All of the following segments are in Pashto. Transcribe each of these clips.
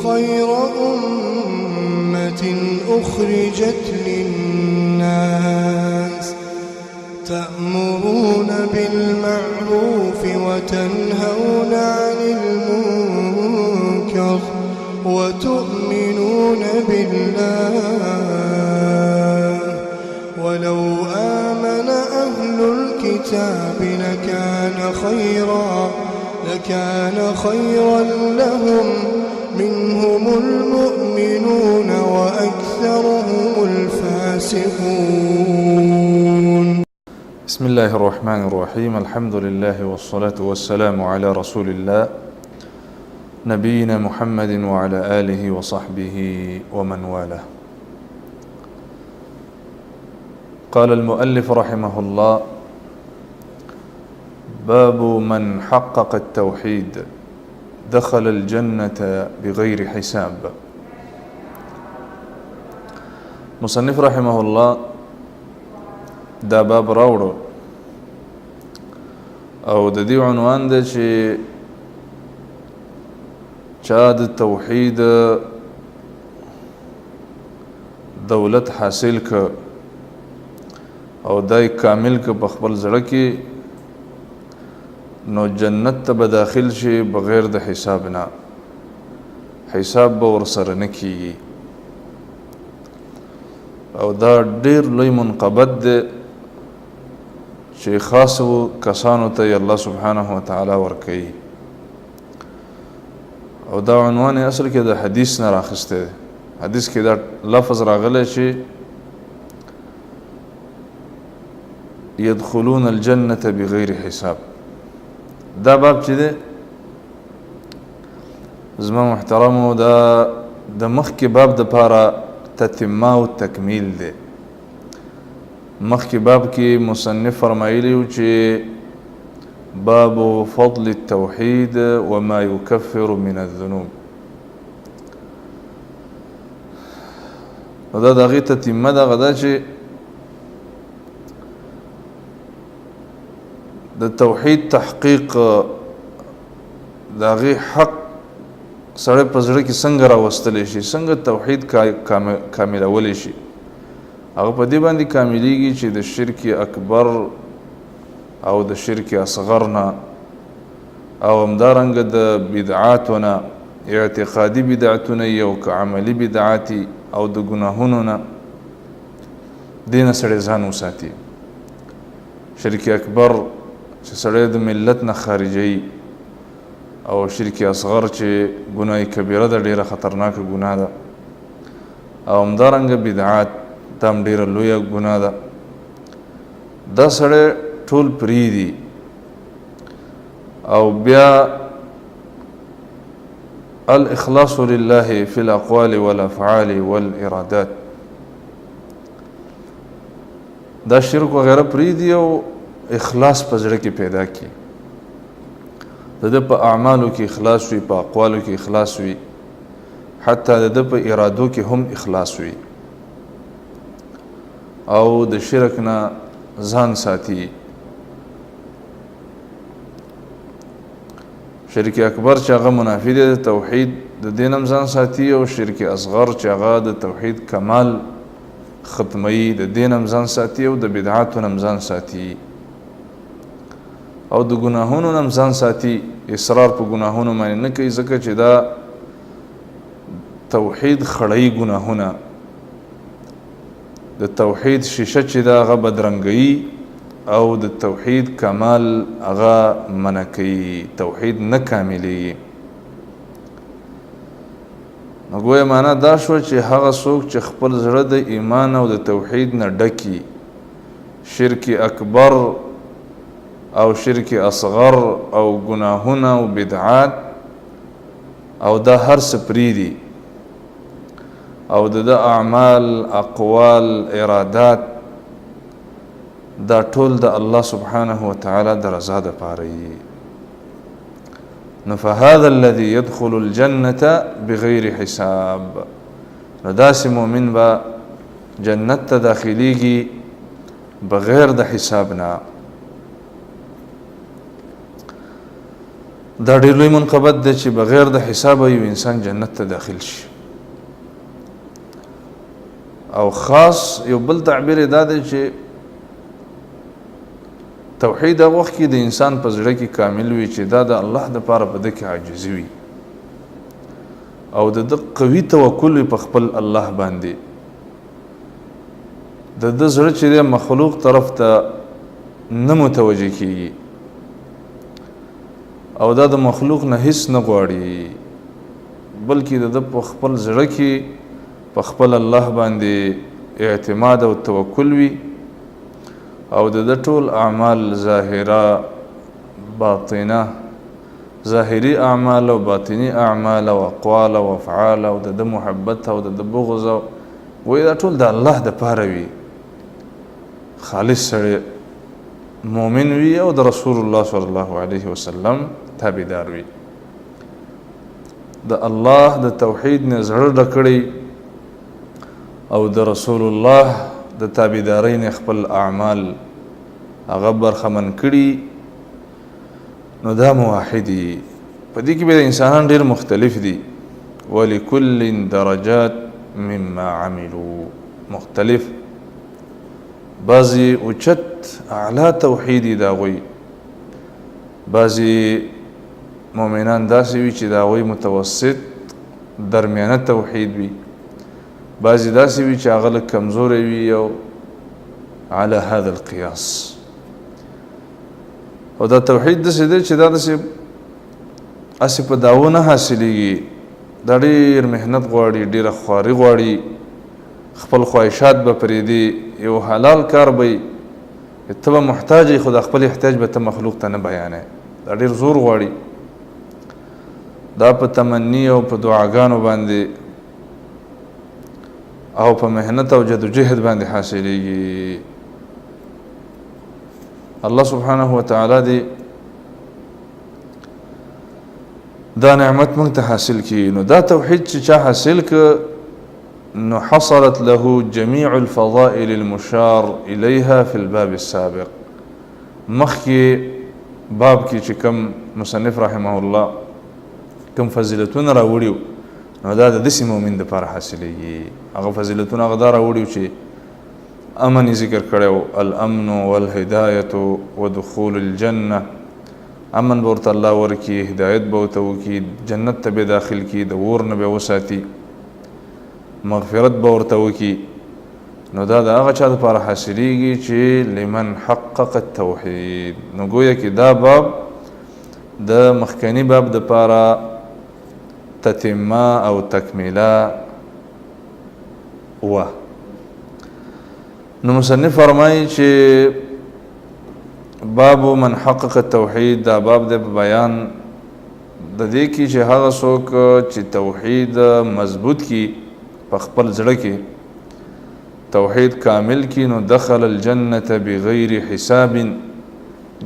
خير أمة أخرجت للناس تأمرون بالمعروف وتنهون عن المنكر وتؤمنون بالله ولو آمن أهل الكتاب لكان خيرا لهم منهم المؤمنون وأكثرهم الفاسقون. بسم الله الرحمن الرحيم. الحمد لله والصلاة والسلام على رسول الله نبينا محمد وعلى آله وصحبه ومن والاه. قال المؤلف رحمه الله: باب من حقق التوحيد دخل الجنة بغير حساب. مصنف رحمه الله دا باب راوړو او د دې عنوان دی چې چا د توحید دولت حاصل ک او دای کامل ک په خپل زړه کې نو جنت ته به داخل شي بغیر د حساب نه. حساب به ورسره نه کیږي او دا ډیر لوی منقبت دی چې خاصو کسانو ته الله سبحانه وتعالی ورکوي. او دا عنوان اصل کې د حدیث نه راخسته دی. حدیث کې دا لفظ راغلی چې يدخلون الجنة بغیر حساب. دا باب چې دی زما محترمو دا د مخکې باب د پاره تتمه او تکمیل دی. مخکې باب کې مصنف فرمایلی و چې باب فضل التوحید وما يكفر من الذنوب. نو دا د هغې تتمه دغه ده چې د توحید تحقیق د هغې حق سړی په زړه کې څنګه راوستلی شي، څنګه توحید کاملولی شي. هغه په دې باندې کاملیږي چې د شرک اکبر او د شرک اصغر نه او همدارنګه د بدعاتو نه، اعتقادي بدعتونه یو که عملي بدعاتي او د ګناهونو نه دې نه سړی ځان وساتي. شرک اکبر چې سړی د ملت نه خارجوي او شرک اصغر چې ګناه کبیره ده، ډیره خطرناکه ګناه ده، او همدارنګه بدعات دا هم ډیره لویه ګناه ده. دا سړی ټول پرېږدي او بیا الاخلاص لله فی الاقوال والافعال والارادات دا شرک وغیره پرېږدي او اخلاص په زړه کې پیدا کړي. د ده په اعمالو کې اخلاص وي، په اقوالو کې اخلاص وي، حتی د ده په ارادو کې هم اخلاص وي او د شرک نه ځان ساتي. شرک اکبر چې هغه منافی دی د توحید، د دې نه هم ځان ساتي، او شرک اصغر چې هغه د توحید کمال ختموي، د دې نه هم ځان ساتي، او د بدعاتو نه هم ځان ساتي، او د ګناهونو نه هم ځان ساتي. اصرار په ګناهونو باندې نه کوي ځکه چې دا توحید خړی ګناهونه، د توحید شیشه چې دا هغه بدرنګوي او د توحید کمال هغه منع کوي، توحید نه کاملېږي. نو ګویا معنا دا شوه چې هغه څوک چې خپل زړه د ایمان او د توحید نه ډکي، شرک اکبر او شرک اصغر او گناهونه او بدعات او دا هر څه پرېږدي او د اعمال، اقوال، ارادات دا ټول د الله سبحانه وتعالی د رضا دپاره یي. نو فهذا الذي يدخل الجنة بغیر حساب. نو داسې مؤمن به جنت ته داخلیږي بغیر د حساب نه. دا ډېر لوی منقبت دی چې بغیر د حسابه یو انسان جنت ته داخل شي. او خاص یو بل تعبیر دا دی چې توحید هغه وخت کې د انسان په زړه کې کامل وي چې دا د الله دپاره په ده کې عاجزي وي او د ده قوي توکل وي په خپل الله باندې. د ده زړه چې دی مخلوق طرف ته نه متوجه کېږي او دا د مخلوق نه هیڅ نه غواړي، بلکې د ده په خپل زړه کې په خپل الله باندې اعتماد او توکل وي او د ده ټول اعمال ظاهره باطنه، ظاهري اعمال او باطني اعمال او اقوال او افعال او د ده محبت او د ده بغض وایي دا ټول د الله دپاره وي. خالص سړی مؤمن وي او د رسول الله صلی الله علیه وسلم تابعدار وي. د الله د توحید نه زړه ډک کړی او د رسول الله د تابعدارۍ نه خپل اعمال هغه برخمن کړي، نو دا موحد دي. په دې کې به انسانان ډېر مختلف دي. ولکل درجات مما عملوا، مختلف، بعضی اوچت اعلی توحیدی دا غوی، بعضی مؤمنان داسې وي چې دا غوی متوسط درمیانه توحید وي، بعضی داسې وي چې هغه لږ کمزوری وي او على هذا القياس. او دا توحید داسې دی چې دا داسې په داو نه حاصلېږي، دا ډېر محنت غواړي، ډېره خواري غواړي، خپل خواهشات به پرېږدي، یو حلال کار به ته به محتاج یې خو د خپل احتیاج به ته مخلوق ته نه بیانې، دا ډېر زور غواړي. دا په تمني او په دعاګانو باندې او په محنت او جدوجهد باندې حاصلېږي. الله سبحانه وتعالی دې دا نعمت موږ ته حاصل کړي. نو دا توحید چې چا حاصل که نو حصلت له جميع الفضائل المشار إليها في الباب السابق. مخکې باب کې چې کوم مصنف رحمه الله کوم فضیلتونه راوړي نو دا د داسې مؤمن دپاره حاصلېږي. هغه فضیلتونه هغه دا راوړي چې امن یې ذکر کړی، الامن والهدایة ودخول الجنه، امن به ورته الله ورکړي، هدایت به ورته وکړي، جنت ته به داخل کړي، د اور نه به وساتي، مغفرت به ورته وکړي. نو دا د هغه چا دپاره حاصلېږي چې لمن حقق التوحید. نو ګویا کې دا باب د مخکني باب دپاره تتمه او تکمیله وه. نو مصنف فرمایي چې باب من حقق التوحید، دا باب د بیان د دې کې چې هغه څوک چې توحید مضبوط کی په خپل زړه کې، توحید کامل کی، نو دخل الجنة بغیر حساب،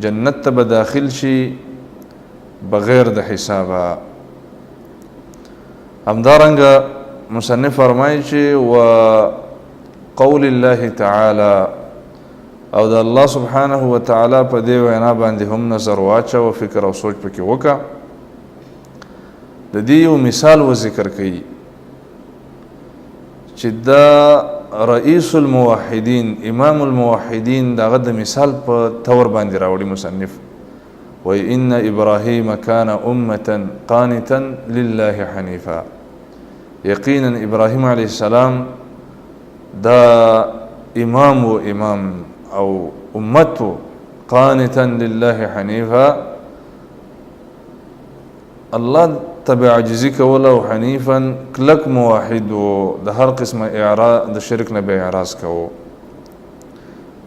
جنت ته به داخل شي بغیر د حسابه. همدارنګه مصنف فرمایي چې و قول الله تعالی، او د الله سبحانه وتعالی په دې وینا باندې هم نظر واچه او فکر او سوچ پکې وکړه. د دې یو مثال و ذکر کوي چې دا رئیس الموحدین، امام الموحدین، دغه د مثال په طور باندې راوړي مصنف. وای ان ابراهیم کان امة قانتا لله حنیفا، یقینا ابراهیم علیه السلام دا امام و امام او امت قانتا لله حنیفا، الله تبع عجزی کوله او حنیفا کلک موحد و د هر قسم اعراض د شرک نه به اعراض کوو.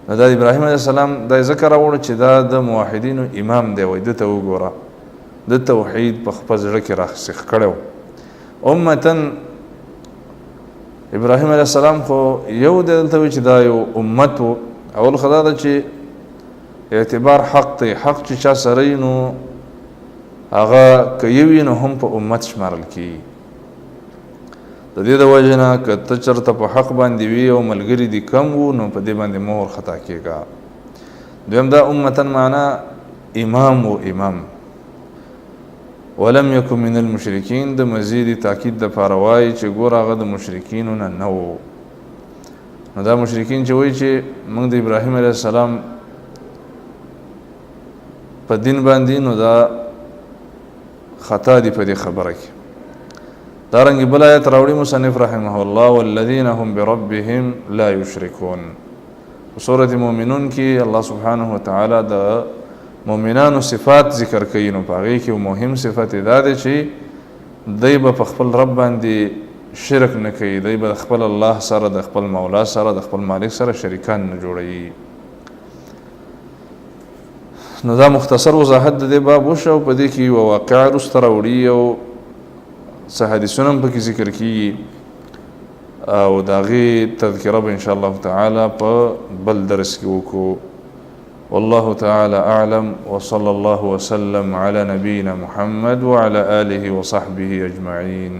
نو دا ابراهیم علیه السلام دا ذکر راوړ چې دا د موحدینو امام دی، وای دته وګوره د توحید په خپل زړه کې راسخ کړو. امتن ابراهیم علیه السلام خو یو دلته وی چې دا یو امت و، اول خدا دا چې اعتبار حق دی، حق چې چا سره نو هغه که یوي نو هم په امت شمارل کیږي. د دې د وجې نه که ته چېرته په حق باندې وي او ملګري دي کم وو نو په دې باندې مه ورخطا کېږه. دویم دا امتن معنا امام و امام، ولم يكن من المشرکین د مزید تاکید د پاروای چې ګور هغه د مشرکینو نه نو. نو دا مشرکین چې وایي چې موږ د ابراهیم علیه السلام په دین باندې، نو دا خطا دی په دې خبره کې. دارنګه بل آیت راوړي مصنف رحمه الله والذین هم بربهم لا یشرکون. په سورۃ المؤمنون کې الله سبحانه وتعالی د مؤمنانو صفات ذکر کوي. نو په هغې کې مهم صفت دا دی چې دی به په خپل رب باندې شرک نه کوي، دی به د خپل الله سره، د خپل مولا سره، د خپل مالک سره شریکان نه جوړوي. نو دا مختصر وضاحت د دې باب وشو. په دې کې یوه واقعه وروسته راوړي او څه حدیثونه هم پکې ذکر کیږي او د هغې تذکره به انشاءالله تعالی په بل درس کې وکړو. والله تعالى أعلم وصلى الله وسلم على نبينا محمد وعلى آله وصحبه أجمعين.